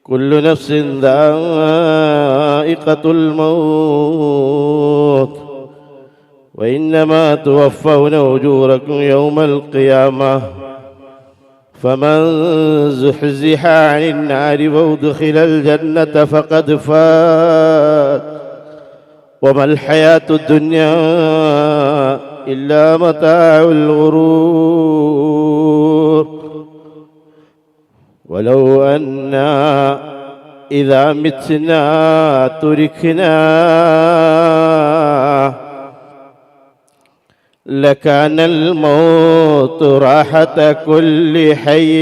كل نفس ذائقة الموت وإنما توفون أجوركم يوم القيامة فمن زحزح عن النار وأدخل الجنة فقد فاز وما الحياة الدنيا إلا متاع الغرور ولو أنا إذا متنا تركنا لكان الموت راحة كل حي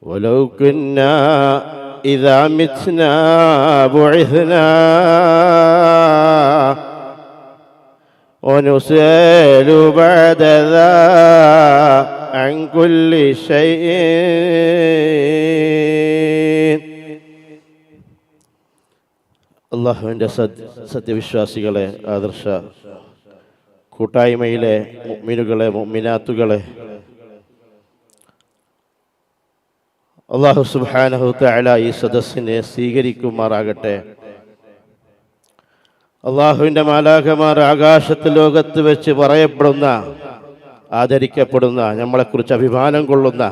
ولو كنا إذا متنا بعثنا ونسأل بعد ذا عن كل شيء. അള്ളാഹുവിൻ്റെ സത്യവിശ്വാസികളെ, ആദർശ കൂട്ടായ്മയിലെ മുഅ്മിനുകളെ, മുഅ്മിനാത്തുകളെ, അള്ളാഹു സുബ്ഹാനഹു തആല ഈ സദസ്സിനെ സ്വീകരിക്കുമാറാകട്ടെ. അള്ളാഹുവിൻ്റെ മാലാഖമാർ ആകാശത്ത് ലോകത്ത് വെച്ച് പറയപ്പെടുന്ന, ആദരിക്കപ്പെടുന്ന, നമ്മളെക്കുറിച്ച് അഭിമാനം കൊള്ളുന്ന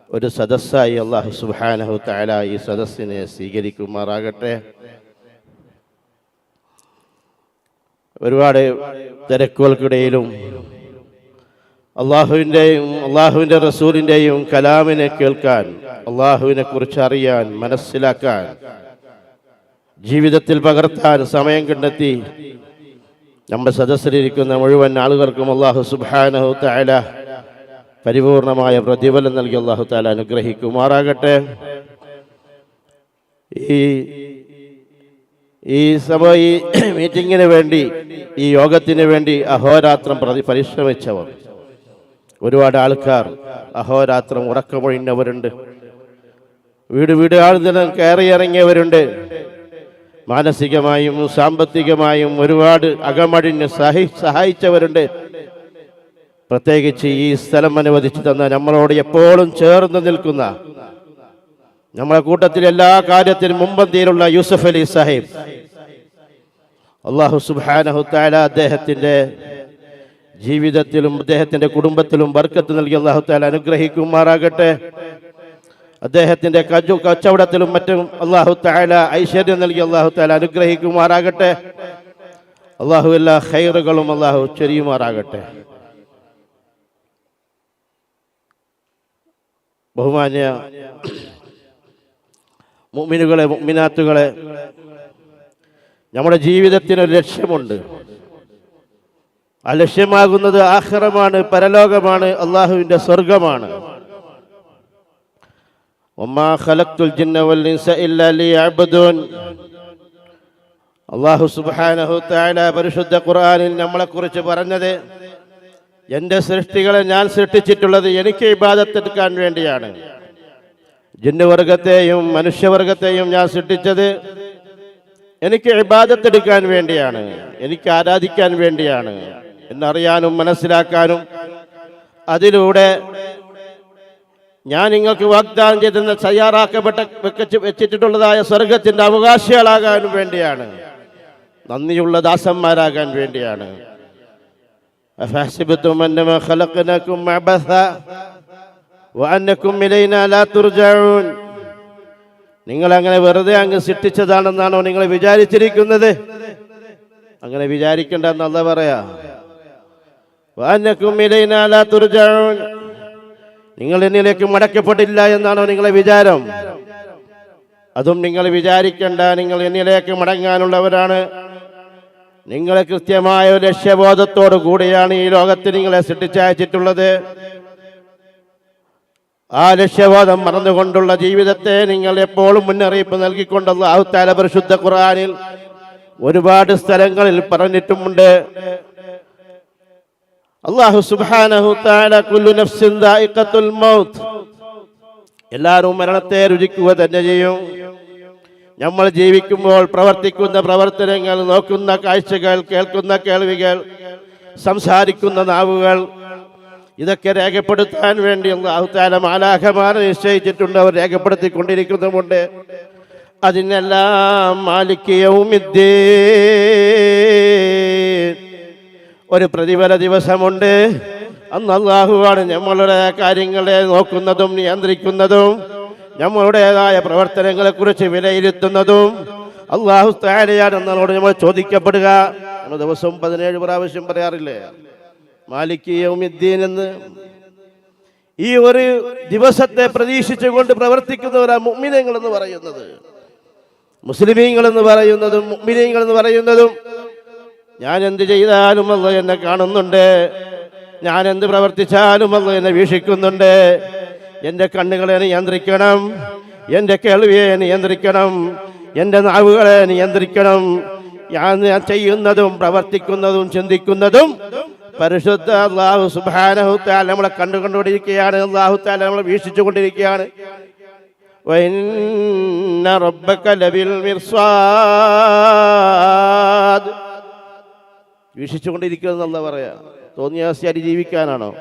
ഒരു സദസ്സായി അള്ളാഹു സുബ്ഹാനഹു തആല ഈ സദസ്സിനെ സ്വീകരിക്കുമാറാകട്ടെ. ഒരുപാട് തിരക്കുകൾക്കിടയിലും അള്ളാഹുവിൻ്റെ റസൂലിൻ്റെയും കലാമിനെ കേൾക്കാൻ, അള്ളാഹുവിനെ കുറിച്ച് അറിയാൻ, മനസ്സിലാക്കാൻ, ജീവിതത്തിൽ പകർത്താൻ സമയം കണ്ടെത്തി നമ്മുടെ സദസ്സിലിരിക്കുന്ന മുഴുവൻ ആളുകൾക്കും അള്ളാഹു സുബ്ഹാനഹു തആല പരിപൂർണമായ പ്രതിഫലം നൽകി അള്ളാഹു തആല അനുഗ്രഹിക്കുമാറാകട്ടെ. ഈ മീറ്റിങ്ങിന് വേണ്ടി, ഈ യോഗത്തിന് വേണ്ടി അഹോരാത്രം പരിശ്രമിച്ചവർ, ഒരുപാട് ആൾക്കാർ അഹോരാത്രം ഉറക്കമൊഴിഞ്ഞവരുണ്ട്, വീട് ആളുകളും കയറിയിറങ്ങിയവരുണ്ട്, മാനസികമായും സാമ്പത്തികമായും ഒരുപാട് അകമഴിഞ്ഞ് സഹായിച്ചവരുണ്ട്. പ്രത്യേകിച്ച് ഈ സ്ഥലം അനുവദിച്ചു തന്ന, നമ്മളോട് എപ്പോഴും ചേർന്ന് നിൽക്കുന്ന, നമ്മളെ കൂട്ടത്തിൽ എല്ലാ കാര്യത്തിനും മുമ്പന്തിയിലുള്ള യൂസഫ് അലി സാഹിബ്, അല്ലാഹു സുബ്ഹാനഹു തആല അദ്ദേഹത്തിൻ്റെ ജീവിതത്തിലും അദ്ദേഹത്തിൻ്റെ കുടുംബത്തിലും ബർക്കത്ത് നൽകി അല്ലാഹു തആല അനുഗ്രഹിക്കുമാറാകട്ടെ. അദ്ദേഹത്തിൻ്റെ കച്ചവടത്തിലും മറ്റും അല്ലാഹു തആല ഐശ്വര്യം നൽകി അല്ലാഹു തആല അനുഗ്രഹിക്കുമാറാകട്ടെ. അല്ലാഹു എല്ലാ ഖൈറുകളും അല്ലാഹു ചൊരിയുമാറാകട്ടെ. ബഹുമാന്യ മുഅ്മിനുകളെ, മുഅ്മിനാത്തുകളെ, നമ്മുടെ ജീവിതത്തിനൊരു ലക്ഷ്യമുണ്ട്. ആ ലക്ഷ്യമാകുന്നത് ആഖിറമാണ്, പരലോകമാണ്, അള്ളാഹുവിൻ്റെ സ്വർഗമാണ്. വമാ ഖലഖ്തുൽ ജിന്ന വൽ ഇൻസ ഇല്ലാ ലിയഅ്ബുദൂൻ. അല്ലാഹു സുബ്ഹാനഹു തആല പരിശുദ്ധ ഖുർആനിൽ നമ്മളെക്കുറിച്ച് പറഞ്ഞത്, എൻ്റെ സൃഷ്ടികളെ ഞാൻ സൃഷ്ടിച്ചിട്ടുള്ളത് എനിക്ക് ഇബാദത്തെടുക്കാൻ വേണ്ടിയാണ്. ജിന്നുവർഗത്തെയും മനുഷ്യവർഗത്തെയും ഞാൻ സൃഷ്ടിച്ചത് എനിക്ക് ഇബാദത്തെടുക്കാൻ വേണ്ടിയാണ്, എനിക്ക് ആരാധിക്കാൻ വേണ്ടിയാണ് എന്നറിയാനും മനസ്സിലാക്കാനും അതിലൂടെ ഞാൻ നിങ്ങൾക്ക് വാഗ്ദാനം ചെയ്തെന്ന് വെച്ചിട്ടുള്ളതായ സ്വർഗത്തിൻ്റെ അവകാശികളാകാനും വേണ്ടിയാണ്, നന്ദിയുള്ള ദാസന്മാരാകാൻ വേണ്ടിയാണ്. അഫഹസിബതും അന്നമാ ഖലഖനാകും അബസ വഅന്നകും ഇലൈനാ ലാ തുർജഊൻ. നിങ്ങൾ അങ്ങനെ വെറുതെ അങ്ങ് സൃഷ്ടിച്ചതാണെന്നാണോ നിങ്ങൾ വിചാരിച്ചിരിക്കുന്നത്? അങ്ങനെ വിചാരിക്കേണ്ടെന്ന് അല്ലാഹു പറയാ. വഅന്നകും ഇലൈനാ ലാ തുർജഊൻ. നിങ്ങൾ എന്നിലേക്ക് മടക്കപ്പെട്ടില്ല എന്നാണോ നിങ്ങളെ വിചാരം? അതും നിങ്ങൾ വിചാരിക്കേണ്ട. നിങ്ങൾ എന്നിലേക്ക് മടങ്ങാനുള്ളവരാണ്. നിങ്ങളെ കൃത്യമായ ഒരു ലക്ഷ്യബോധത്തോടു കൂടിയാണ് ഈ ലോകത്ത് നിങ്ങളെ സൃഷ്ടിച്ചയച്ചിട്ടുള്ളത്. ആ ലക്ഷ്യബോധം മറന്നുകൊണ്ടുള്ള ജീവിതത്തെ നിങ്ങൾ എപ്പോഴും മുന്നറിയിപ്പ് നൽകിക്കൊണ്ട് അല്ലാഹു തആല പരിശുദ്ധ ഖുർആനിൽ ഒരുപാട് സ്ഥലങ്ങളിൽ പറഞ്ഞിട്ടുമുണ്ട്. അല്ലാഹു സുബ്ഹാനഹു തആല കുല്ലു നഫ്സിൻ ദായിഖത്തുൽ മൗത്ത്, എല്ലാവരും മരണത്തെ രുചിക്കുക തന്നെ ചെയ്യും. നമ്മൾ ജീവിക്കുമ്പോൾ പ്രവർത്തിക്കുന്ന പ്രവർത്തനങ്ങൾ, നോക്കുന്ന കാഴ്ചകൾ, കേൾക്കുന്ന കേൾവികൾ, സംസാരിക്കുന്ന നാവുകൾ ഇതൊക്കെ രേഖപ്പെടുത്താൻ വേണ്ടി അല്ലാഹു തആല മാലാഖമാരെ നിശ്ചയിച്ചിട്ടുണ്ട്. അവർ രേഖപ്പെടുത്തിക്കൊണ്ടിരിക്കുന്നുമുണ്ട്. അതിനെല്ലാം മാലിക് യൗമിദ്ദീൻ, ഒരു പ്രതിഫല ദിവസമുണ്ട്. അന്ന് അല്ലാഹുവാണ് നമ്മളുടെ കാര്യങ്ങളെ നോക്കുന്നതും നിയന്ത്രിക്കുന്നതും നമ്മളുടേതായ പ്രവർത്തനങ്ങളെക്കുറിച്ച് വിലയിരുത്തുന്നതും. അല്ലാഹു തആലയാണ് നമ്മളോട് നമ്മൾ ചോദിക്കപ്പെടുക. നമ്മൾ ദിവസവും 17 പ്രാവശ്യം പറയാറില്ലേ മാലിക് യൗമിദ്ദീൻ എന്ന്? ഈ ഒരു ദിവസത്തെ പ്രതീക്ഷിച്ചുകൊണ്ട് പ്രവർത്തിക്കുന്നവരാണ് മുഅ്മിനീങ്ങൾ എന്ന് പറയുന്നത്. മുസ്ലിമീങ്ങൾ എന്ന് പറയുന്നതും മുഅ്മിനീങ്ങൾ എന്ന് പറയുന്നതും ഞാൻ എന്ത് ചെയ്താലും അല്ലാഹു എന്നെ കാണുന്നുണ്ട്, ഞാൻ എന്ത് പ്രവർത്തിച്ചാലും അല്ലാഹു എന്നെ വീക്ഷിക്കുന്നുണ്ട്. എൻ്റെ കണ്ണുകളെ നിയന്ത്രിക്കണം, എൻ്റെ കേൾവിയെ നിയന്ത്രിക്കണം, എൻ്റെ നാവുകളെ നിയന്ത്രിക്കണം. ഞാൻ ചെയ്യുന്നതും പ്രവർത്തിക്കുന്നതും ചിന്തിക്കുന്നതും പരിശുദ്ധ അല്ലാഹു സുബ്ഹാനഹു തആല നമ്മളെ കണ്ടുകൊണ്ടിരിക്കുകയാണ്. അല്ലാഹു തആല നമ്മളെ വീക്ഷിച്ചുകൊണ്ടിരിക്കുകയാണ്. വഇന്ന റബ്ബക ലബിൽ മിർസാദ്, വീക്ഷിച്ചുകൊണ്ടിരിക്കുന്നത് അല്ലാഹു പറയാ. തോന്നിയാസിയായി ജീവിക്കാനാണോ?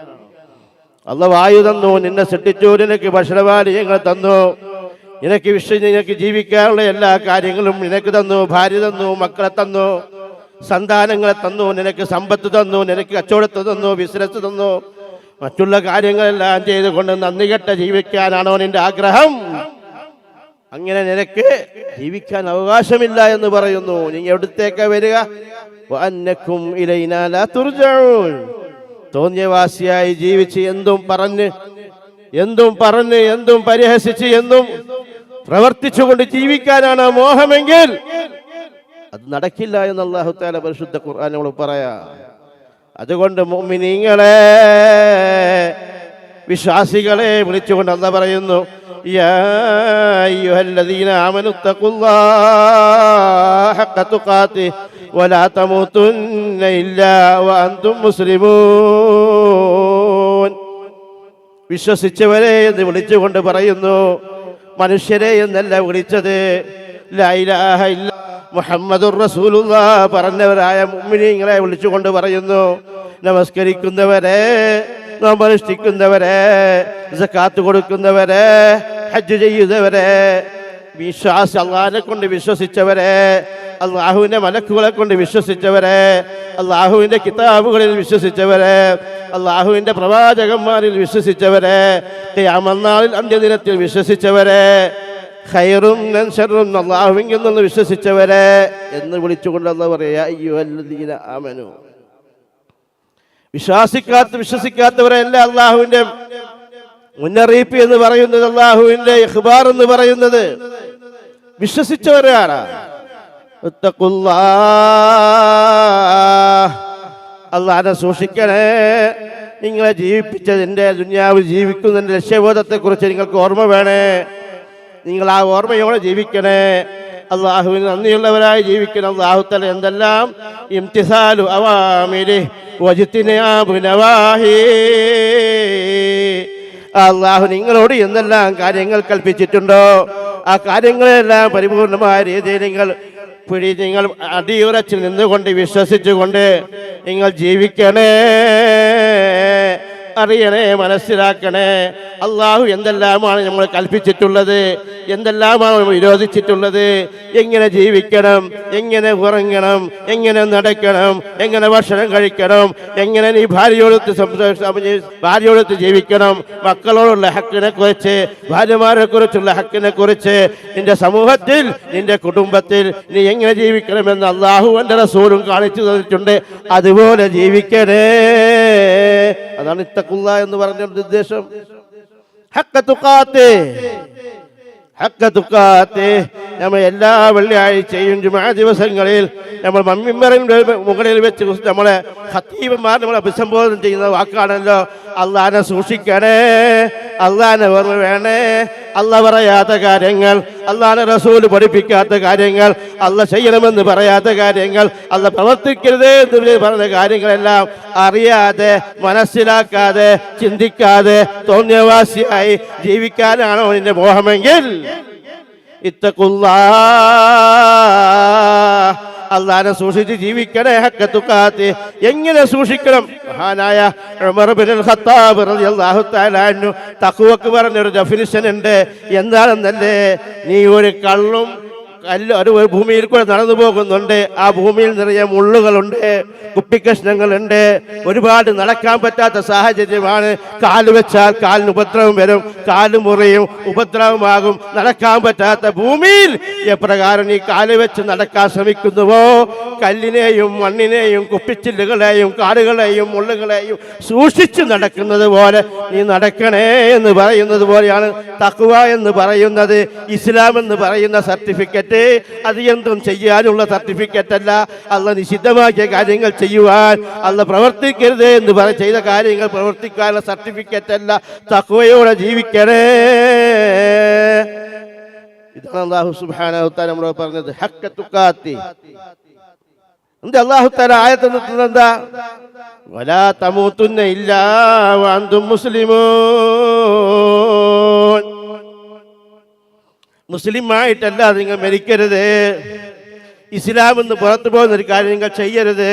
അല്ലാഹു വായു തന്നു, നിന്നെ സൃഷ്ടിച്ചു, നിനക്ക് ഭക്ഷണപാനീയങ്ങൾ തന്നു, നിനക്ക് ജീവിക്കാനുള്ള എല്ലാ കാര്യങ്ങളും നിനക്ക് തന്നു. ഭാര്യ തന്നു, മക്കളെ തന്നു, സന്താനങ്ങളെ തന്നു, നിനക്ക് സമ്പത്ത് തന്നു, നിനക്ക് കച്ചവടത്ത് തന്നു, ബിസിനസ് തന്നു. മറ്റുള്ള കാര്യങ്ങളെല്ലാം ചെയ്തുകൊണ്ട് നന്ദി കെട്ട ജീവിക്കാനാണോ നിന്റെ ആഗ്രഹം? അങ്ങനെ നിനക്ക് ജീവിക്കാൻ അവകാശമില്ല എന്ന് പറയുന്നു. നീ എവിടത്തേക്കാ വരിക? വഅന്നകും ഇലൈനാ ലാ തുർജഊൻ. തോന്നിയവാസിയായി ജീവിച്ച് എന്തും പറഞ്ഞ് എന്തും പരിഹസിച്ച് എന്തും പ്രവർത്തിച്ചുകൊണ്ട് ജീവിക്കാനാണ് മോഹമെങ്കിൽ അത് നടക്കില്ല എന്ന് അല്ലാഹു തആല പരിശുദ്ധ ഖുർആൻ നമ്മളോട് പറയാ. അതുകൊണ്ട് മുഅ്മിനീങ്ങളെ, വിശ്വാസികളെ വിളിച്ചുകൊണ്ട് അല്ലാഹു പറയുന്നു, യാ അയ്യുഹല്ലദീന ആമനു തഖുല്ലാഹ ഹഖ്ക തുഖാതിഹി വലാ തമൂതുന്ന ഇല്ലാ വഅൻതും മുസ്ലിമൂൻ. വിശ്വസിച്ചവരെ എന്ന് വിളിച്ചുകൊണ്ട് പറയുന്നു. മനുഷ്യരെ എന്നല്ല വിളിച്ചത്, ലാ ഇലാഹ ഇല്ല മുഹമ്മദുർ റസൂലുള്ളാഹ് പറഞ്ഞവരായ മുഅ്മിനീങ്ങളെ വിളിച്ചുകൊണ്ട് പറയുന്നു. നമസ്കരിക്കുന്നവരെ, നോമ്പനുഷ്ഠിക്കുന്നവരെ, സക്കാത്ത് കൊടുക്കുന്നവരെ, ഹജ്ജ് ചെയ്യുന്നവരെ, അല്ലാഹുവിനെ കൊണ്ട് വിശ്വസിച്ചവരെ, അല്ലാഹുവിന്റെ മലക്കുകളെ കൊണ്ട് വിശ്വസിച്ചവരെ, അല്ലാഹുവിന്റെ കിതാബുകളിൽ വിശ്വസിച്ചവരെ, അല്ലാഹുവിന്റെ പ്രവാചകന്മാരിൽ വിശ്വസിച്ചവരെ, ഖിയാമത്ത് നാളിൽ അന്ത്യദിനത്തിൽ വിശ്വസിച്ചവരെ, ഖൈറും ശർറും അല്ലാഹുവിൽ നിന്ന് വിശ്വസിച്ചവരെ എന്ന് വിളിച്ചുകൊണ്ട് അല്ലാഹു പറയാ, അയ്യുഹല്ലദീന ആമനു. വിശ്വസിക്കാത്തവരല്ല അല്ലാഹുവിന്റെ മുന്നറിയിപ്പ് എന്ന് പറയുന്നത്, അല്ലാഹുവിന്റെ ഇഖ്ബാർ എന്ന് പറയുന്നത് വിശ്വസിച്ചവരാണ്. അല്ലാഹുവിനെ സൂക്ഷിക്കണേ. നിങ്ങളെ ജീവിപ്പിച്ചതിൻ്റെ ദുനിയാവിൽ ജീവിക്കുന്നതിൻ്റെ ലക്ഷ്യബോധത്തെക്കുറിച്ച് നിങ്ങൾക്ക് ഓർമ്മ വേണേ. നിങ്ങൾ ആ ഓർമ്മയോടെ ജീവിക്കണേ. അല്ലാഹുവിന് നന്ദിയുള്ളവരായി ജീവിക്കണം. അല്ലാഹു തആല എന്തെല്ലാം ഇംതിസാലു അവാമിരി വജ്തിനാബു നവാഹി, അല്ലാഹു നിങ്ങളോട് എന്തെല്ലാം കാര്യങ്ങൾ കൽപ്പിച്ചിട്ടുണ്ടോ ആ കാര്യങ്ങളെല്ലാം പരിപൂർണമായ രീതിയിൽ നിങ്ങൾ അടിയുറച്ച് നിന്നുകൊണ്ട് വിശ്വസിച്ചുകൊണ്ട് നിങ്ങൾ ജീവിക്കണേ. അറിയണേ, മനസ്സിലാക്കണേ. അല്ലാഹു എന്തെല്ലാമാണ് നമ്മൾ കൽപ്പിച്ചിട്ടുള്ളത്, എന്തെല്ലാമാണ് വിരോധിച്ചിട്ടുള്ളത്, എങ്ങനെ ജീവിക്കണം, എങ്ങനെ ഉറങ്ങണം, എങ്ങനെ നടക്കണം, എങ്ങനെ ഭക്ഷണം കഴിക്കണം, എങ്ങനെ നീ ഭാര്യയോടൊത്ത് ജീവിക്കണം, മക്കളോടുള്ള ഹക്കിനെ കുറിച്ച്, ഭാര്യമാരെ കുറിച്ചുള്ള ഹക്കിനെ കുറിച്ച്, നിന്റെ സമൂഹത്തിൽ, നിന്റെ കുടുംബത്തിൽ നീ എങ്ങനെ ജീവിക്കണമെന്ന് അല്ലാഹുവിന്റെ റസൂലും കാണിച്ചു തന്നിട്ടുണ്ട്. അതുപോലെ ജീവിക്കണേ. അതാണ് ഇത്തഖുല്ലാ എന്ന് പറഞ്ഞ ഉദ്ദേശം. ഹഖ്ക തുഖാത്തിഹി, നമ്മൾ എല്ലാ വെള്ളിയാഴ്ചയും ജുമുഅ ദിവസങ്ങളിൽ നമ്മൾ മിമ്പറിന്റെ മുകളിൽ വെച്ച് നമ്മളെ ഖത്തീബന്മാർ നമ്മളെ അഭിസംബോധന ചെയ്യുന്ന വാക്കാണല്ലോ, അല്ലാഹുവിനെ സൂക്ഷിക്കണേ, അല്ലാഹുവിനെ ഓർമ്മ വേണേ. അല്ലാഹു പറയാത്ത കാര്യങ്ങൾ, അല്ലാഹുവിന്റെ റസൂൽ പഠിപ്പിക്കാത്ത കാര്യങ്ങൾ, അല്ലാഹു ചെയ്യണമെന്ന് പറയാത്ത കാര്യങ്ങൾ, അല്ലാഹു പ്രവർത്തിക്കരുത് എന്ന് പറഞ്ഞ കാര്യങ്ങളെല്ലാം അറിയാതെ, മനസ്സിലാക്കാതെ, ചിന്തിക്കാതെ തോന്നിയവാസിയായി ജീവിക്കാനാണോ നിന്റെ മോഹമെങ്കിൽ ഇത്തഖുല്ലാഹ്, അള്ളാനെ സൂക്ഷിച്ച് ജീവിക്കണേ. ഹഖ തുഖാത്തി, എങ്ങനെ സൂക്ഷിക്കണം? മഹാനായ ഉമർ ഇബ്നുൽ ഖത്താബ് റളിയല്ലാഹു തആല അൻഹു തഖ്വക്ക് പറഞ്ഞൊരു ഡെഫിനിഷൻ ഉണ്ട്. എന്താണെന്നല്ലേ, നീ ഒരു കള്ളും ഒരു ഭൂമിയിൽ കൂടെ നടന്നു പോകുന്നുണ്ട്, ആ ഭൂമിയിൽ നിറയെ മുള്ളുകളുണ്ട്, കുപ്പിക്കഷ്ണങ്ങളുണ്ട്, ഒരുപാട് നടക്കാൻ പറ്റാത്ത സാഹചര്യമാണ്. കാല് വെച്ചാൽ കാലിന് ഉപദ്രവം വരും, കാല് മുറിയും, ഉപദ്രവമാകും. നടക്കാൻ പറ്റാത്ത ഭൂമിയിൽ എപ്രകാരം നീ കാല് വെച്ച് നടക്കാൻ ശ്രമിക്കുന്നുവോ, കല്ലിനെയും മണ്ണിനെയും കുപ്പിച്ചില്ലുകളെയും കാടുകളെയും മുള്ളുകളെയും സൂക്ഷിച്ച് നടക്കുന്നത് പോലെ നീ നടക്കണേ എന്ന് പറയുന്നത് പോലെയാണ് തഖ്വ എന്ന് പറയുന്നത്. ഇസ്ലാം എന്ന് പറയുന്ന സർട്ടിഫിക്കറ്റ് അത് എന്തും ചെയ്യാനുള്ള സർട്ടിഫിക്കറ്റ് അല്ല. അള്ളാഹ് നിഷിദ്ധമാക്കിയ കാര്യങ്ങൾ ചെയ്യുവാൻ, അള്ളാഹ് പ്രവർത്തിക്കരുത് എന്ന് ചെയ്ത കാര്യങ്ങൾ പ്രവർത്തിക്കാനുള്ള സർട്ടിഫിക്കറ്റ് അല്ല. തഖ്വയോടെ ജീവിക്കണേ. ഇതാണ് അല്ലാഹു സുബ്ഹാനഹു വ തആല നമ്മളോട് പറഞ്ഞത്, ഹഖ തുഖാത്തി. എന്താ അല്ലാഹു തആല ആയത്ത് നിർത്തുന്നത്? എന്താ? വലാ തമൂതുന്ന ഇല്ലാ വഅൻതും മുസ്ലിമൂൻ. മുസ്ലിമായിട്ടല്ല നിങ്ങൾ മരിക്കരുത്. ഇസ്ലാം എന്ന് പുറത്തു പോകുന്ന ഒരു കാര്യം നിങ്ങൾ ചെയ്യരുത്.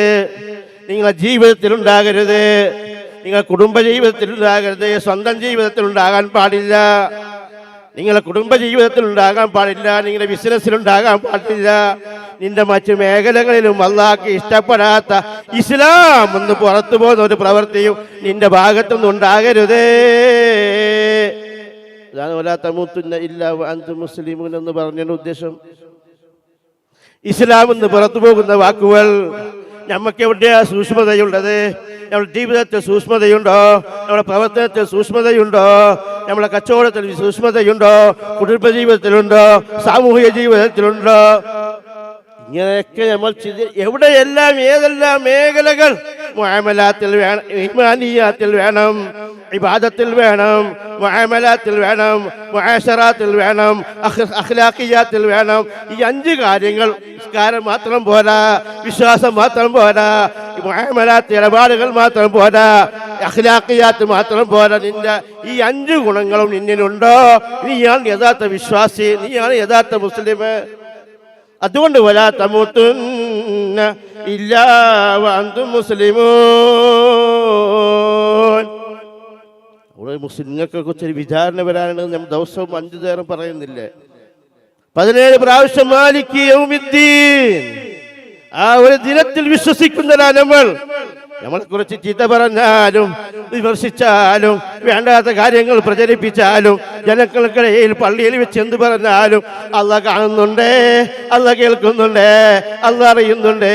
നിങ്ങളുടെ ജീവിതത്തിൽ ഉണ്ടാകരുത്, നിങ്ങൾ കുടുംബ ജീവിതത്തിൽ ഉണ്ടാകരുത്, സ്വന്തം ജീവിതത്തിൽ ഉണ്ടാകാൻ പാടില്ല, നിങ്ങളുടെ കുടുംബ ജീവിതത്തിൽ ഉണ്ടാകാൻ പാടില്ല, നിങ്ങളുടെ ബിസിനസ്സിലുണ്ടാകാൻ പാടില്ല, നിന്റെ മറ്റു മേഖലകളിലും അള്ളാഹ്ക്ക് ഇഷ്ടപ്പെടാത്ത ഇസ്ലാം എന്ന് പുറത്തു പോകുന്ന ഒരു പ്രവൃത്തിയും നിന്റെ ഭാഗത്തൊന്നും ഉണ്ടാകരുതേ. അതാണ് വലാ തമൂതുന്ന ഇല്ലാ വഅൻതും മുസ്ലിമൂൻ എന്ന് പറഞ്ഞതിന്റെ ഉദ്ദേശം. ഇസ്ലാം എന്ന് പുറത്തു പോകുന്ന വാക്കുകൾ നമുക്ക് എവിടെയാ സൂക്ഷ്മതയുള്ളത്? നമ്മുടെ ജീവിതത്തിൽ സൂക്ഷ്മതയുണ്ടോ? നമ്മുടെ പ്രവർത്തനത്തിൽ സൂക്ഷ്മതയുണ്ടോ? നമ്മുടെ കച്ചവടത്തിൽ സൂക്ഷ്മതയുണ്ടോ? കുടുംബ ജീവിതത്തിലുണ്ടോ? സാമൂഹിക ജീവിതത്തിലുണ്ടോ? ഇങ്ങനെയൊക്കെ നമ്മൾ എവിടെയെല്ലാം ഏതെല്ലാം മേഖലകൾ മുആമലാത്തിൽ വേണം, ഈമാനിയാത്തിൽ വേണം, ഇബാദത്തിൽ വേണം, മുആമലാത്തിൽ വേണം, മുആശറാത്തിൽ വേണം, അഖ്ലാഖിയാത്തിൽ വേണം. ഈ 5 കാര്യങ്ങൾ നിസ്കാരം മാത്രം പോരാ, വിശ്വാസം മാത്രം പോരാ, മുആമലാത്ത് ഇടപാടുകൾ മാത്രം പോരാ, അഖ്ലാഖിയാത്ത് മാത്രം പോരാ. നിന്റെ ഈ 5 ഗുണങ്ങളും നിന്നിലുണ്ടോ, നീയാണ് യഥാർത്ഥ വിശ്വാസി, നീയാണ് യഥാർത്ഥ മുസ്ലിം. അതുകൊണ്ട് വലാ തമൂതുന്ന ഇല്ലാ വഅൻതും മുസ്ലിമൂൻ. മുസ്ലിങ്ങളെ കുറിച്ച് വിചാരണ വരാനാണ് നമ്മൾ ദിവസവും 5 നേരം പറയുന്നില്ലേ? 17 പ്രാവശ്യം മാലിക് യൗമിദ്ദീൻ, ആ ഒരു ദിനത്തിൽ വിശ്വസിക്കുന്നവരാണ് നമ്മൾ. നമ്മളെ കുറിച്ച് ചീത്ത പറഞ്ഞാലും വിമർശിച്ചാലും വേണ്ടാത്ത കാര്യങ്ങൾ പ്രചരിപ്പിച്ചാലും ജനങ്ങൾക്കിടയിൽ പള്ളിയിൽ വെച്ച് എന്ത് പറഞ്ഞാലും അള്ളാഹ് കാണുന്നുണ്ട്, അള്ളാഹ് കേൾക്കുന്നുണ്ട്, അള്ളാഹ് അറിയുന്നുണ്ട്.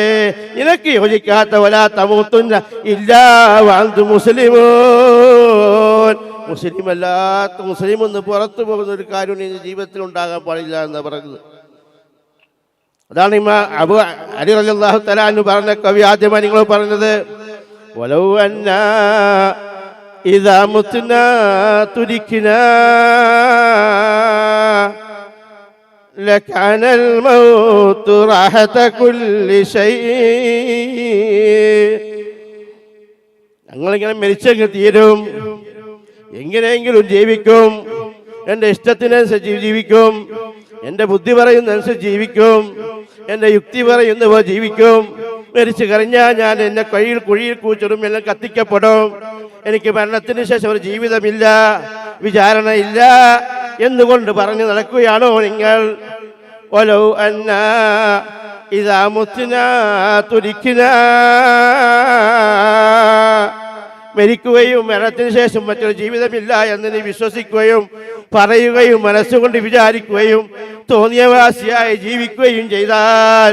നിനക്ക് യോജിക്കാത്ത വലാ തമൂതുന്ന ഇല്ലാ വഅൻതും മുസ്ലിമൂൻ. മുസ്ലിം അല്ലാത്ത മുസ്ലിം എന്ന് പുറത്തു പോകുന്ന ഒരു കാര്യം നിന്റെ ജീവിതത്തിൽ ഉണ്ടാകാൻ പാടില്ല എന്നാണ് പറയുന്നത്. അതാണ് ഇമാം അബൂ അലി റളിയല്ലാഹു തആല അൻഹു പറഞ്ഞ കവി ആദ്യമായി നിങ്ങൾ പറഞ്ഞത്, വലൗ അന്നാ ഇദാ മുത്നാ തുരിക്നാ ലകാനൽ മൗതു റാഹത കുല്ലി ശൈഇ. ഞങ്ങളിങ്ങനെ മരിച്ചങ്ങ് തീരും, എങ്ങനെയെങ്കിലും ജീവിക്കും, എൻ്റെ ഇഷ്ടത്തിനനുസരിച്ച് ജീവിക്കും, എൻ്റെ ബുദ്ധി പറയുന്നതനുസരിച്ച് ജീവിക്കും, എൻ്റെ യുക്തി പറയുന്നവ ജീവിക്കും. മരിച്ചു കഴിഞ്ഞാൽ ഞാൻ എന്നെ കുഴിയിൽ കൂച്ചിടും, എല്ലാം കത്തിക്കപ്പെടും, എനിക്ക് മരണത്തിന് ശേഷം ഒരു ജീവിതമില്ല, വിചാരണയില്ല എന്നുകൊണ്ട് പറഞ്ഞു നടക്കുകയാണോ നിങ്ങൾ? വലൗ അന്നാ ഇദാ മുത്നാ തുരിക്നാ, മരിക്കുകയും മരണത്തിന് ശേഷം മറ്റൊരു ജീവിതമില്ല എന്ന് നീ വിശ്വസിക്കുകയും പറയുകയും മനസ്സുകൊണ്ട് വിചാരിക്കുകയും തോന്നിയവാസിയായി ജീവിക്കുകയും ചെയ്താൽ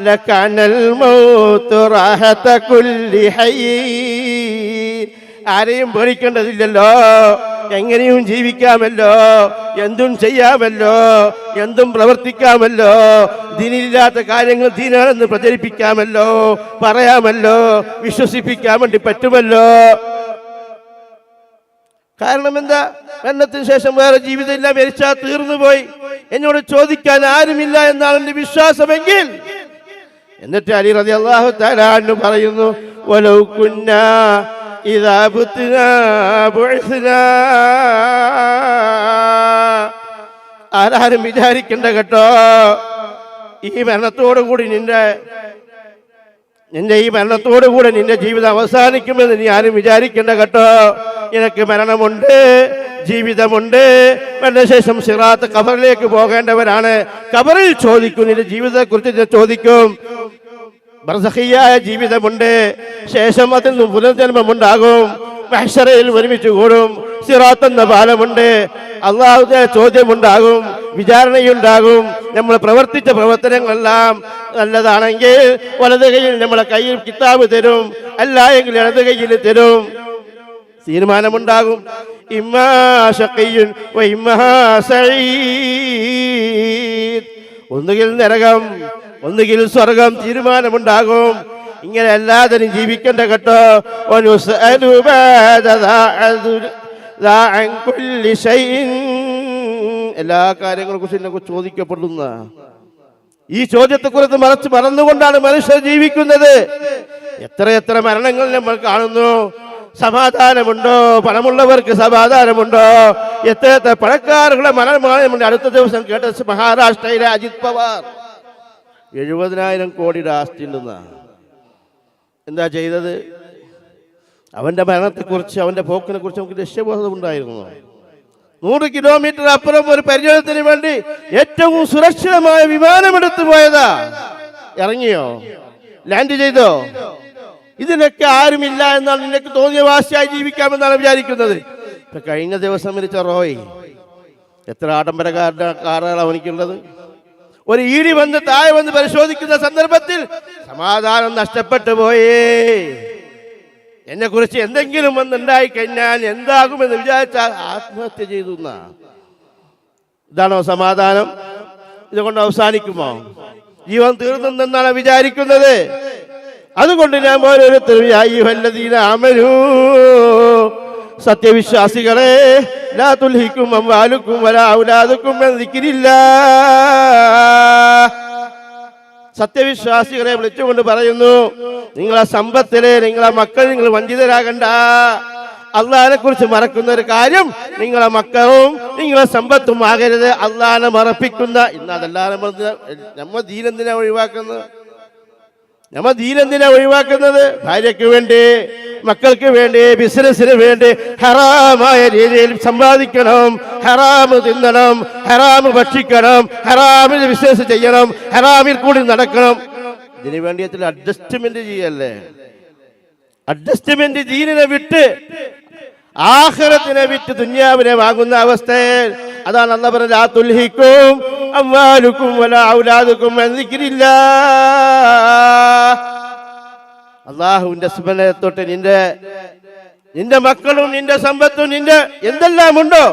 ലകാനൽ മൗതു റാഹത കുല്ലി ഹയ്യ്, ആരെയും പേടിക്കേണ്ടതില്ലല്ലോ, എങ്ങനെയും ജീവിക്കാമല്ലോ, എന്തും ചെയ്യാമല്ലോ, എന്തും പ്രവർത്തിക്കാമല്ലോ, ദീനില്ലാത്ത കാര്യങ്ങൾ ദീനാണെന്ന് പ്രചരിപ്പിക്കാമല്ലോ, പറയാമല്ലോ, വിശ്വസിപ്പിക്കാൻ വേണ്ടി പറ്റുമല്ലോ. കാരണം എന്താ? മരണത്തിന് ശേഷം വേറെ ജീവിതമില്ല, മരിച്ചാൽ തീർന്നു പോയി, എന്നോട് ചോദിക്കാൻ ആരുമില്ല എന്നാണ് എൻ്റെ വിശ്വാസമെങ്കിൽ. എന്നിട്ട് അലി റളിയല്ലാഹു തആല അൻഹു പറയുന്നു, വലൗ കുന്നാ ഇദാ ബുത്നാ ബുഇസ്നാ. ആരും വിചാരിക്കണ്ട കേട്ടോ, ഈ മരണത്തോടുകൂടി നിന്റെ ഈ മരണത്തോടുകൂടി നിന്റെ ജീവിതം അവസാനിക്കുമെന്ന് നീ ആരും വിചാരിക്കേണ്ട കേട്ടോ. നിനക്ക് മരണമുണ്ട്, ജീവിതമുണ്ട്. മരണശേഷം സിറാത്ത് ഖബറിലേക്ക് പോകേണ്ടവരാണ്. ഖബറിൽ ചോദിക്കും, നിന്റെ ജീവിതത്തെക്കുറിച്ച് ചോദിക്കും. ബർസഖിയായ ജീവിതമുണ്ട്, ശേഷം അതിൽ നിന്ന് പുനർജന്മമുണ്ടാകും. മഹ്ശറയിൽ ഒരുമിച്ച് കൂടും. സിറാത്ത് എന്ന പാലമുണ്ട്. അള്ളാഹുവിന്റെ ചോദ്യമുണ്ടാകും, വിചാരണയുണ്ടാകും. നമ്മൾ പ്രവർത്തിച്ച പ്രവർത്തനങ്ങളെല്ലാം നല്ലതാണെങ്കിൽ വലത് കൈയിൽ നമ്മളെ കയ്യിൽ കിതാബ് തരും, അല്ല എങ്കിൽ ഇടത് കൈയിൽ തരും. തീരുമാനമുണ്ടാകും. ഇമ്മാ ശഖിയ്യുൻ വ ഇമ്മാ സഈദ്, ഒന്നുകിൽ നരകം ഒന്നുകിൽ സ്വർഗം. തീരുമാനമുണ്ടാകും. ഇങ്ങനെ എല്ലാത്തിനും ജീവിക്കേണ്ട കേട്ടോ. എല്ലാ കാര്യങ്ങളെ കുറിച്ച് ചോദിക്കപ്പെടുന്ന ഈ ചോദ്യത്തെക്കുറിച്ച് മറന്നുകൊണ്ടാണ് മനുഷ്യർ ജീവിക്കുന്നത്. എത്ര മരണങ്ങൾ നമ്മൾ കാണുന്നു. സമാധാനമുണ്ടോ? പണമുള്ളവർക്ക് സമാധാനമുണ്ടോ? എത്ര പണക്കാരുടെ മരണമാണ്. അടുത്ത ദിവസം കേട്ട മഹാരാഷ്ട്രയിലെ അജിത് പവാർ 70,000 കോടിയുടെ ആസ്തി ഉണ്ടെന്ന. എന്താ ചെയ്തത്? അവന്റെ മരണത്തെക്കുറിച്ച്, അവന്റെ പോക്കിനെ കുറിച്ച് നമുക്ക് ലക്ഷ്യബോധം ഉണ്ടായിരുന്നു. 100 കിലോമീറ്റർ അപ്പുറം ഒരു പരിചരണത്തിന് വേണ്ടി ഏറ്റവും സുരക്ഷിതമായ വിമാനമെടുത്തു പോയതാ. ഇറങ്ങിയോ? ലാൻഡ് ചെയ്തോ? ഇതിനൊക്കെ ആരുമില്ല എന്നാണ് നിനക്ക് തോന്നിയ വാശിയായി ജീവിക്കാമെന്നാണ് വിചാരിക്കുന്നത്. ഇപ്പൊ കഴിഞ്ഞ ദിവസം മരിച്ച റോയ്, എത്ര ആഡംബരക്കാരുടെ കാറുകളാണ് അവനിക്കുള്ളത്. ഒരു ഈടി വന്ന് താഴെ വന്ന് പരിശോധിക്കുന്ന സന്ദർഭത്തിൽ സമാധാനം നഷ്ടപ്പെട്ടു പോയേ. എന്നെ കുറിച്ച് എന്തെങ്കിലും വന്നുണ്ടായി കഴിഞ്ഞാൽ എന്താകുമെന്ന് വിചാരിച്ചാൽ ആത്മഹത്യ ചെയ്തു. ഇതാണോ സമാധാനം? ഇതുകൊണ്ട് അവസാനിക്കുമോ? ജീവൻ തീർന്നെന്നാണ് വിചാരിക്കുന്നത്. അതുകൊണ്ട് ഞാൻ ഓരോരുത്തരും സത്യവിശ്വാസികളെ, ലാ തുൽഹിക്കും അംവാലുക്കും വലാ ഔലാദുക്കും അൻ ദിക്രില്ലാഹ്. സത്യവിശ്വാസികളെ വിളിച്ചുകൊണ്ട് പറയുന്നു, നിങ്ങളെ സമ്പത്തിലെ നിങ്ങളെ മക്കൾ നിങ്ങൾ വഞ്ചിതരാകണ്ട. അള്ളാഹിനെ കുറിച്ച് മറക്കുന്ന ഒരു കാര്യം നിങ്ങളെ മക്കളും നിങ്ങളെ സമ്പത്തും ആകരുത്. അള്ളാഹിനെ മറപ്പിക്കുന്ന ഇന്ന് അതെല്ലാം നമ്മ ദീനെന്തിനാ ഒഴിവാക്കുന്നത്? ഭാര്യയ്ക്ക് വേണ്ടി, മക്കൾക്ക് വേണ്ടി, ബിസിനസ്സിന് വേണ്ടി ഹറാമായ രീതിയിൽ സമ്പാദിക്കണം, ഹറാമ് തിന്നണം, ഹറാമ് ഭക്ഷിക്കണം, ഹറാമിൽ ബിസിനസ് ചെയ്യണം, ഹറാമിൽ കൂടി നടക്കണം. ഇതിനു വേണ്ടി അഡ്ജസ്റ്റ്മെന്റ് ചെയ്യല്ലേ? അഡ്ജസ്റ്റ്മെന്റ് ദീനിനെ വിട്ട് ആഖിറത്തിനെ വിറ്റ് ദുനിയാവിനെ വാങ്ങുന്ന അവസ്ഥയിൽ. അതാണ് അല്ലാഹു പറഞ്ഞത്, ലാ തുൽഹിക്കും അംവാലുക്കും വലാ ഔലാദുക്കും അൻ ദിക്രില്ലാഹ്. അല്ലാഹുവിന്റെ സ്മരണയെ തൊട്ട് നിന്റെ മക്കളും നിന്റെ സമ്പത്തും നിന്റെ എന്തെല്ലാം ഉണ്ടോ,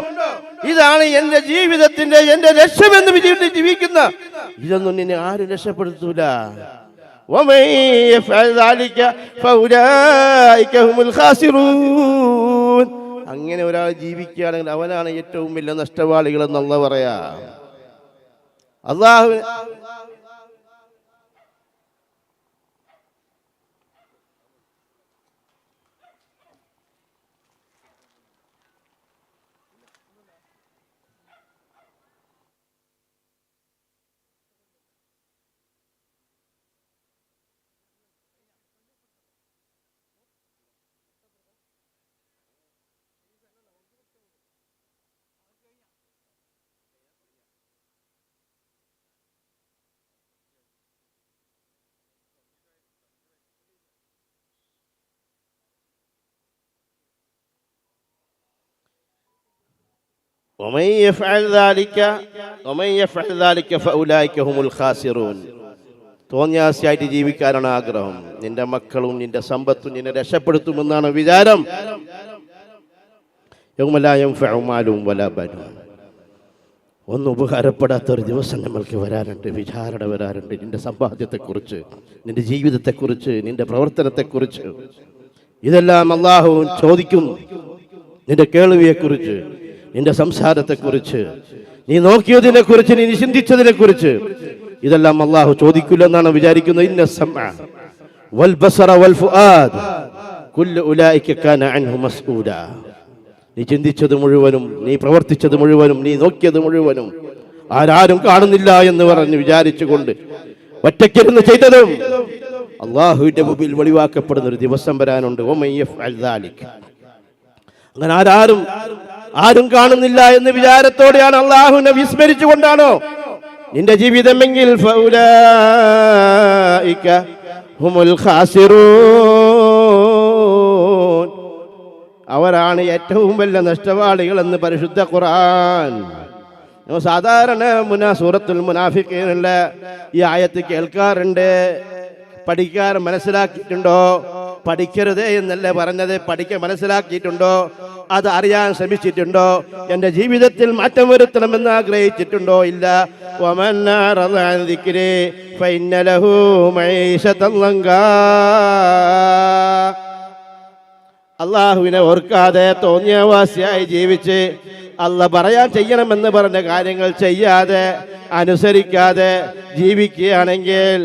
ഇതാണ് എന്റെ ജീവിതത്തിന്റെ എന്റെ ലക്ഷ്യമെന്ന് വിചാരിച്ച് ജീവിക്കുന്ന, ഇതൊന്നും നിന്നെ ആരും രക്ഷപ്പെടുത്തൂല. ومن يفعل ذلك فأولئك هم الخاسرون. അങ്ങനെ ഒരാൾ ജീവിക്കുകയാണെങ്കിൽ അവനാണ് ഏറ്റവും വലിയ നഷ്ടവാളികൾ എന്നുള്ള പറയാ. അല്ലാഹു ومن يفعل ذلك فأولئك هم الخاسرون. തോന്നിയാസിയായിട്ട് ജീവിക്കാനാണ് ആഗ്രഹം. നിന്റെ മക്കളും നിന്റെ സമ്പത്തും നിന്നെ രക്ഷപ്പെടുത്തുമെന്നാണ് വിചാരം. യൗമ ലാ യൻഫഉ മാലും വലാ ബനൂൻ. ഒന്നും ഉപകാരപ്പെടാത്തൊരു ദിവസം നമ്മൾക്ക് വരാറുണ്ട്, വിചാരണ വരാറുണ്ട്. നിന്റെ സമ്പാദ്യത്തെക്കുറിച്ച്, നിന്റെ ജീവിതത്തെക്കുറിച്ച്, നിന്റെ പ്രവർത്തനത്തെക്കുറിച്ച് ഇതെല്ലാം അല്ലാഹു ചോദിക്കും. നിന്റെ കേൾവിയെക്കുറിച്ച്, നിന്റെ സംസാരത്തെക്കുറിച്ച്, നീ നോക്കിയതിനെ കുറിച്ച്, നീ ചിന്തിച്ചതിനെ കുറിച്ച് ഇതെല്ലാം അല്ലാഹു ചോദിക്കില്ലെന്നാണ് വിചാരിക്കുന്നത്. ഇന്ന സമഅ വൽ ബസറ വൽ ഫുആദ് കുല്ലു ഉലൈക കാന അൻഹു മസ്ഊല. നീ ചിന്തിച്ചത് മുഴുവനും, നീ പ്രവർത്തിച്ചത് മുഴുവനും, നീ നോക്കിയത് മുഴുവനും ആരാരും കാണുന്നില്ല എന്ന് പറഞ്ഞ് വിചാരിച്ചുകൊണ്ട് ഒറ്റയ്ക്കിരുന്ന് ചെയ്തതും അള്ളാഹുവിന്റെ മുമ്പിൽ വെളിവാക്കപ്പെടുന്ന ഒരു ദിവസം വരാനുണ്ട്. അങ്ങനെ ആരും കാണുന്നില്ല എന്ന വിചാരത്തോടെയാണ് അള്ളാഹുവിനെ വിസ്മരിച്ചുകൊണ്ടാണോ നിന്റെ ജീവിതമെങ്കിൽ ഫൗലായിക ഹുമുൽ ഖാസിറൂൻ, അവരാണ് ഏറ്റവും വലിയ നഷ്ടവാളികൾ എന്ന് പരിശുദ്ധ ഖുർആൻ. സാധാരണ സൂറത്തുൽ മുനാഫിഖീനിലെ ഈ ആയത്ത് കേൾക്കാറുണ്ട്. പഠിക്കാൻ മനസ്സിലാക്കിയിട്ടുണ്ടോ? പഠിക്കരുത് എന്നല്ലേ പറഞ്ഞത്, പഠിക്കാൻ മനസ്സിലാക്കിയിട്ടുണ്ടോ? അത് അറിയാൻ ശ്രമിച്ചിട്ടുണ്ടോ? എൻ്റെ ജീവിതത്തിൽ മാറ്റം വരുത്തണമെന്ന് ആഗ്രഹിച്ചിട്ടുണ്ടോ? ഇല്ല. അള്ളാഹുവിനെ ഓർക്കാതെ തോന്നിയവാസിയായി ജീവിച്ച് അള്ളാഹ് പറയാൻ ചെയ്യണമെന്ന് പറഞ്ഞ കാര്യങ്ങൾ ചെയ്യാതെ അനുസരിക്കാതെ ജീവിക്കുകയാണെങ്കിൽ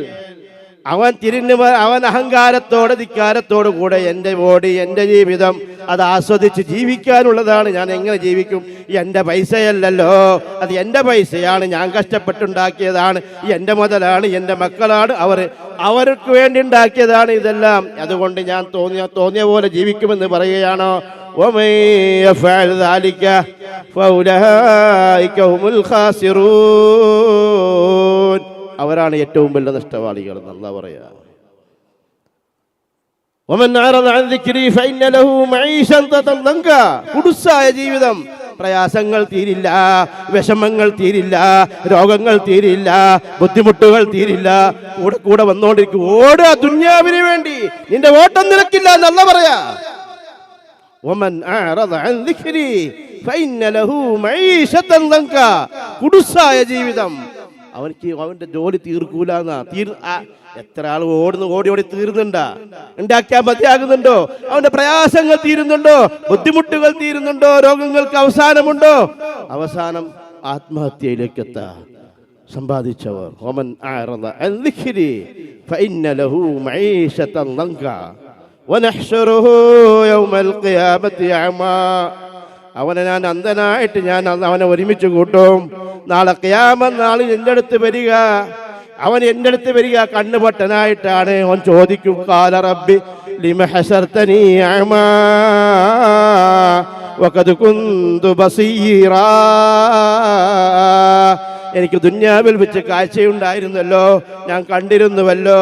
അവൻ അഹങ്കാരത്തോടെ ധിക്കാരത്തോടു കൂടെ എൻ്റെ ബോഡി എൻ്റെ ജീവിതം അത് ആസ്വദിച്ച് ജീവിക്കാനുള്ളതാണ്. ഞാൻ എങ്ങനെ ജീവിക്കും? എൻ്റെ പൈസയല്ലല്ലോ, അത് എൻ്റെ പൈസയാണ്, ഞാൻ കഷ്ടപ്പെട്ടുണ്ടാക്കിയതാണ്, എൻ്റെ മുതലാണ്, എൻ്റെ മക്കളാണ്, അവർക്ക് വേണ്ടി ഉണ്ടാക്കിയതാണ് ഇതെല്ലാം. അതുകൊണ്ട് ഞാൻ തോന്നിയ പോലെ ജീവിക്കുമെന്ന് പറയുകയാണോ? അവരാണ് ഏറ്റവും വലിയ നഷ്ടവാളികൾ എന്ന് അല്ലാഹു പറയാ. കുടുസായ ജീവിതം, പ്രയാസങ്ങൾ തീരില്ല, വിഷമങ്ങൾ തീരില്ല, രോഗങ്ങൾ തീരില്ല, ബുദ്ധിമുട്ടുകൾ തീരില്ല, കൂടെ വന്നോണ്ടിരിക്കും. ഓടുക ദുന്യാവിന് വേണ്ടി, നിന്റെ ഓട്ടം നിലക്കില്ല എന്നല്ല പറയാ. കുടുസായ ജീവിതം, അവന്റെ ജോലി തീർക്കൂലെന്നാ. എത്ര ആൾ ഓടി തീരുന്നുണ്ടാ? ഉണ്ടാക്കിയാൽ മതിയാകുന്നുണ്ടോ? അവന്റെ പ്രയാസങ്ങൾ തീരുന്നുണ്ടോ? ബുദ്ധിമുട്ടുകൾ തീരുന്നുണ്ടോ? രോഗങ്ങൾക്ക് അവസാനമുണ്ടോ? അവസാനം ആത്മഹത്യയിലേക്ക് എത്താ സമ്പാദിച്ചവർ. അവനെ ഞാൻ അന്ധനായിട്ട് അവനെ ഒരുമിച്ച് കൂട്ടും. നാളെ ഖിയാമത്ത് നാളിൽ എൻ്റെ അടുത്ത് വരിക, അവൻ എൻ്റെ അടുത്ത് വരിക കണ്ണുപൊട്ടനായിട്ടാണ്. അവൻ ചോദിക്കും, ഖാല റബ്ബി ലിമ ഹശർതനീ അഅമാ വഖദ് കുന്തു ബസീറാ. എനിക്ക് ദുന്യാവിൽ വെച്ച് കാഴ്ചയുണ്ടായിരുന്നല്ലോ, ഞാൻ കണ്ടിരുന്നുവല്ലോ,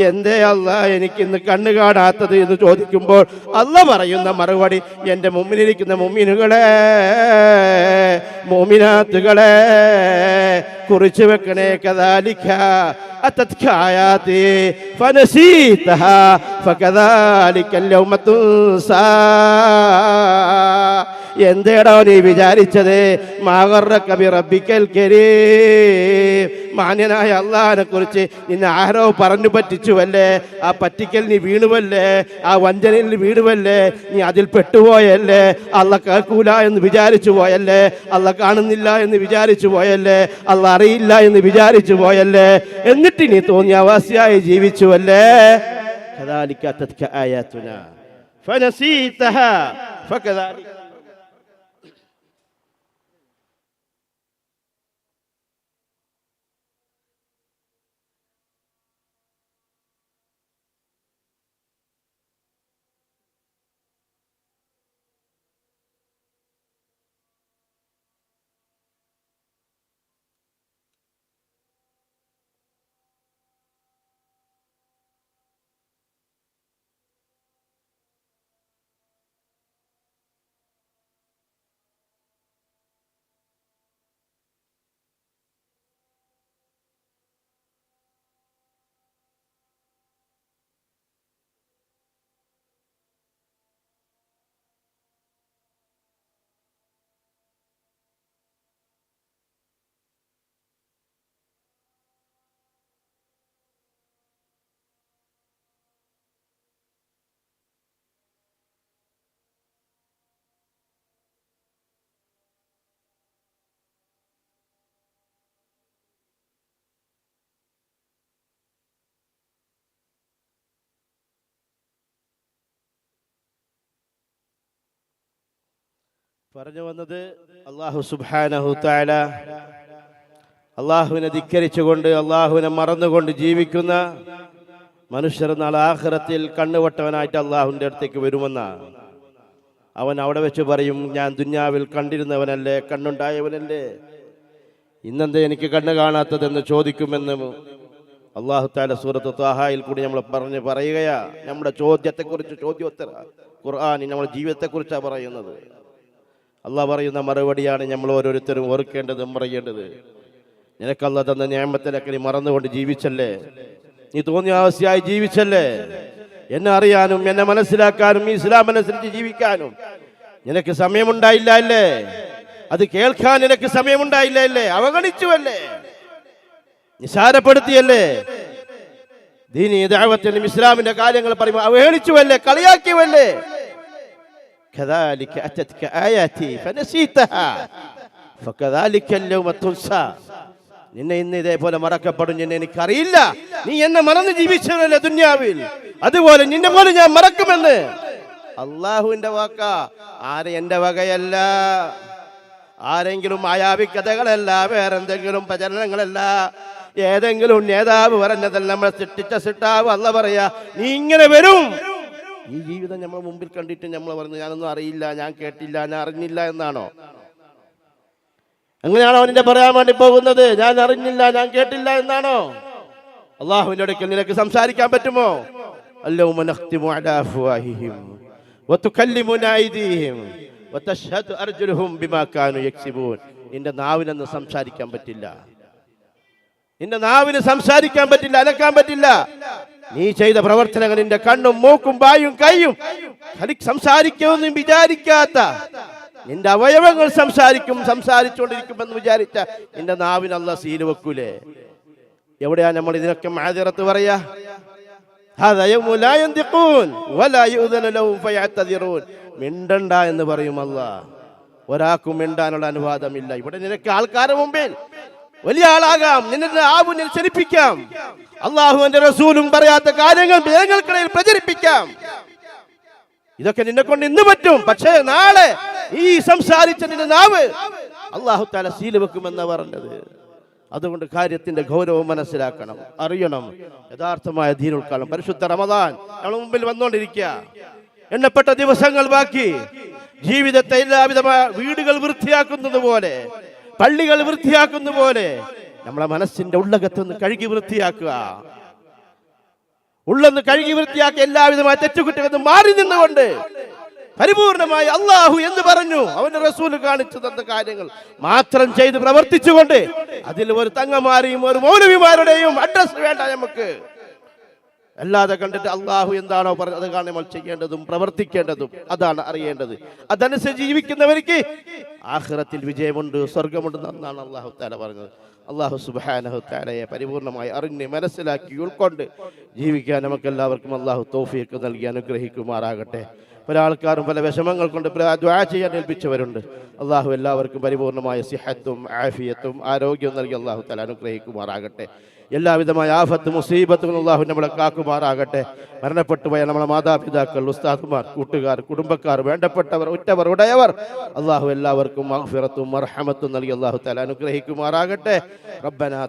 എന്തേ അല്ലാഹ് എനിക്കിന്ന് കണ്ണു കാണാത്തത് എന്ന് ചോദിക്കുമ്പോൾ അല്ലാഹ് പറയുന്ന മറുപടി, എൻ്റെ മുമ്പിലിരിക്കുന്ന മുഅ്മിനുകളെ, മുഅ്മിനാത്തുകളെ കുറിച്ചു വെക്കണേ. കദാലിക അതത്ക ആയാതി ഫനസീതഹാ ഫകദാലിക യൗമ തുൻസാ. എന്തേടോ നീ വിചാരിച്ചത്? മാഗറക ബിറബ്ബിക്കൽ കരീം, മാന്യനായ അല്ലാഹുവിനെ കുറിച്ച് നിന്നെ ആരോ പറഞ്ഞു പറ്റിച്ചുവല്ലേ? ആ പറ്റിക്കൽ നീ വീണുവല്ലേ? ആ വഞ്ചനയിൽ നീ വീണുവല്ലേ? നീ അതിൽ പെട്ടുപോയല്ലേ? അല്ലാഹ് കേൾക്കൂല എന്ന് വിചാരിച്ചു പോയല്ലേ? അല്ലാഹ് കാണുന്നില്ല എന്ന് വിചാരിച്ചു പോയല്ലേ? അല്ലാഹ് അറിയില്ല എന്ന് വിചാരിച്ചു പോയല്ലേ? എന്നിട്ട് നീ തോന്നിയവാസിയായി ജീവിച്ചുവല്ലേ? കദാലിക അതത്ക ആയാതുനാ ഫനസീതഹാ ഫകദാലിക. പറഞ്ഞു വന്നത്, അല്ലാഹു സുബ്ഹാനഹു തആല അള്ളാഹുവിനെ ധിക്കരിച്ചുകൊണ്ട് അള്ളാഹുവിനെ മറന്നുകൊണ്ട് ജീവിക്കുന്ന മനുഷ്യർ നാളെ ആഖിറത്തിൽ കണ്ണുവട്ടവനായിട്ട് അള്ളാഹുവിൻ്റെ അടുത്തേക്ക് വരുമെന്നാണ്. അവൻ അവിടെ വെച്ച് പറയും, ഞാൻ ദുന്യാവിൽ കണ്ടിരുന്നവനല്ലേ, കണ്ണുണ്ടായവനല്ലേ, ഇന്നെന്താ എനിക്ക് കണ്ണ് കാണാത്തതെന്ന് ചോദിക്കുമെന്ന് അള്ളാഹു തആല സൂറത്ത് ത്വാഹയിൽ കൂടി നമ്മൾ പറയുകയാ. നമ്മുടെ ചോദ്യത്തെക്കുറിച്ച് ചോദ്യോത്തര ഖുർആനിൽ നമ്മുടെ ജീവിതത്തെക്കുറിച്ചാണ് പറയുന്നത്. അള്ളാഹ് പറയുന്ന മറുപടിയാണ് നമ്മൾ ഓരോരുത്തരും ഓർക്കേണ്ടതും പറയേണ്ടത്. നിനക്ക് അള്ളാഹ് തന്ന നിഅമത്തിലൊക്കെ നീ മറന്നുകൊണ്ട് ജീവിച്ചല്ലേ, നീ തോന്നിയ അവസ്ഥയായി ജീവിച്ചല്ലേ, എന്നെ അറിയാനും എന്നെ മനസ്സിലാക്കാനും ഇസ്ലാം അനുസരിച്ച് ജീവിക്കാനും നിനക്ക് സമയമുണ്ടായില്ല അല്ലേ, അത് കേൾക്കാൻ നിനക്ക് സമയമുണ്ടായില്ല അല്ലേ, അവഗണിച്ചുവല്ലേ, നിസാരപ്പെടുത്തിയല്ലേ, ദീനി ദഅവത്തിനും ഇസ്ലാമിന്റെ കാര്യങ്ങൾ പറയുമ്പോൾ അവഹേളിച്ചുവല്ലേ, കളിയാക്കിയവല്ലേ. കദാലിക അതത്ക ആയാതി ഫനസീതഹാ ഫകദാലിക അൽയൗമ തുൻസാ. നിന്നെ ഇന്ന് ഇതേപോലെ മറക്കപ്പെടും, നിന്നെ എനിക്കറിയില്ല, നീ എന്നെ മറന്ന് ജീവിച്ചവനല്ലേ ദുന്യാവിൽ, അതുപോലെ നിന്നെ പോലെ ഞാൻ മറക്കുമെന്ന് അള്ളാഹുവിന്റെ വാക്കാ. ആരെ എന്റെ വകയല്ല, ആരെങ്കിലും മായാവി കഥകളല്ല, വേറെന്തെങ്കിലും പ്രചരണങ്ങളല്ല, ഏതെങ്കിലും നേതാവ് പറഞ്ഞതല്ല, നമ്മളെ സൃഷ്ടിച്ച സൃഷ്ടാവ് അല്ല പറയാ, നീ ഇങ്ങനെ വരും. ഈ ജീവിതം നമ്മൾ മുമ്പിൽ കണ്ടിട്ട് നമ്മൾ പറഞ്ഞു ഞാനൊന്നും അറിയില്ല, ഞാൻ കേട്ടില്ല, ഞാൻ അറിഞ്ഞില്ല എന്നാണോ? അങ്ങനെയാണോ അവനെ പറയാൻ വേണ്ടി പോകുന്നത്? ഞാൻ അറിഞ്ഞില്ല, ഞാൻ കേട്ടില്ല എന്നാണോ? അള്ളാഹുവിന്റെ അടുക്കൽ നിനക്ക് സംസാരിക്കാൻ പറ്റുമോ? അല്ലൗമ നഖ്തിമു അലാ അഫ്വാഹിഹിം വതുകല്ലിമുനാ ഐദീഹിം വതശ്ഹദു അർജുലുഹും ബിമാ കാനൂ യക്സിബൂൻ. നിന്റെ നാവിനൊന്ന് സംസാരിക്കാൻ പറ്റില്ല, നിന്റെ നാവിന് സംസാരിക്കാൻ പറ്റില്ല, അനക്കാൻ പറ്റില്ല. നീ ചെയ്ത പ്രവർത്തനങ്ങൾ നിന്റെ കണ്ണും മൂക്കും വായും കൈയും സംസാരിക്കുമെന്നും വിചാരിക്കാത്ത നിന്റെ അവയവങ്ങൾ സംസാരിച്ചുകൊണ്ടിരിക്കുമെന്ന് വിചാരിച്ച നിന്റെ നാവിന് അല്ലാഹ് സീല് വെക്കൂലേ? എവിടെയാ നമ്മൾ ഇതിനൊക്കെ മഅദിറത്ത് പറയാ? മിണ്ടണ്ട എന്ന് പറയും അല്ലാഹ്. ഒരാൾക്കും മിണ്ടാനുള്ള അനുവാദമില്ല. ഇവിടെ നിനക്ക് ആൾക്കാരുടെ മുമ്പിൽ വലിയ ആളാകാം, നിന്റെ നാവിനെ ചലിപ്പിക്കാം, അള്ളാഹുവിന്റെ റസൂലും പറയാത്ത കാര്യങ്ങൾ ജനങ്ങൾക്കിടയിൽ പ്രചരിപ്പിക്കാം. ഇതൊക്കെ നിന്നെ കൊണ്ട് ഇന്ന് പറ്റും. പക്ഷേ നാളെ ഈ സംസാരിച്ച നിന്റെ നാവ് അല്ലാഹു തആല സീല് വെക്കുമെന്നാ പറഞ്ഞത്. അതുകൊണ്ട് കാര്യത്തിന്റെ ഗൗരവം മനസ്സിലാക്കണം, അറിയണം. യഥാർത്ഥമായ ദീൻ ഉൾക്കാണം. പരിശുദ്ധ റമദാൻ നമ്മുടെ മുമ്പിൽ വന്നുകൊണ്ടിരിക്കുക. എണ്ണപ്പെട്ട ദിവസങ്ങൾ ബാക്കി. ജീവിതത്തെ എല്ലാവിധമായ വീടുകൾ വൃത്തിയാക്കുന്നത് പോലെ, പള്ളികൾ വൃത്തിയാക്കുന്ന പോലെ നമ്മളെ മനസ്സിന്റെ ഉള്ളകത്തൊന്ന് കഴുകി വൃത്തിയാക്കുക. ഉള്ളൊന്ന് കഴുകി വൃത്തിയാക്കി എല്ലാവിധമായ തെറ്റുകുറ്റങ്ങൾ മാറി നിന്നുകൊണ്ട് പരിപൂർണമായി അള്ളാഹു എന്ന് പറഞ്ഞു അവന്റെ റസൂൽ കാണിച്ചു തന്ന കാര്യങ്ങൾ മാത്രം ചെയ്ത് പ്രവർത്തിച്ചുകൊണ്ട് അതിൽ ഒരു തങ്ങമാരെയും ഒരു മൗലവിമാരുടെയും അഡ്രസ് വേണ്ട നമുക്ക്. അല്ലാതെ കണ്ടിട്ട് അള്ളാഹു എന്താണോ പറഞ്ഞത് അതാണ് നമ്മൾ ചെയ്യേണ്ടതും പ്രവർത്തിക്കേണ്ടതും, അതാണ് അറിയേണ്ടത്. അതനുസരിച്ച് ജീവിക്കുന്നവർക്ക് ആഖിറത്തിൽ വിജയമുണ്ട്, സ്വർഗമുണ്ട് എന്നാണ് അല്ലാഹു തആല പറഞ്ഞത്. അല്ലാഹു സുബ്ഹാനഹു തആലയെ പരിപൂർണമായി അറിഞ്ഞ് മനസ്സിലാക്കി ഉൾക്കൊണ്ട് ജീവിക്കാൻ നമുക്കെല്ലാവർക്കും അല്ലാഹു തൗഫീഖ് നൽകി അനുഗ്രഹിക്കുമാറാകട്ടെ. പല ആൾക്കാരും പല വിഷമങ്ങൾ കൊണ്ട് ദുആ ചെയ്യാൻ ഏൽപ്പിച്ചവരുണ്ട്. അല്ലാഹു എല്ലാവർക്കും പരിപൂർണമായ സിഹത്തും ആഫിയത്തും ആരോഗ്യവും നൽകി അല്ലാഹു തആല അനുഗ്രഹിക്കുമാറാകട്ടെ. എല്ലാവിധമായ ആഫത്ത് മുസീബത്തുകൾ അല്ലാഹു നമ്മളെ കാക്കുമാറാകട്ടെ. മരണപ്പെട്ടു പോയ നമ്മുടെ മാതാപിതാക്കൾ, ഉസ്താദുമാർ, കൂട്ടുകാർ, കുടുംബക്കാർ, വേണ്ടപ്പെട്ടവർ, ഉറ്റവർ, ഉടയവർ, അല്ലാഹു എല്ലാവർക്കും മഗ്ഫിറത്തും മർഹമത്തും നൽകി അല്ലാഹു തആല അനുഗ്രഹിക്കുമാറാകട്ടെ. റബ്ബനാ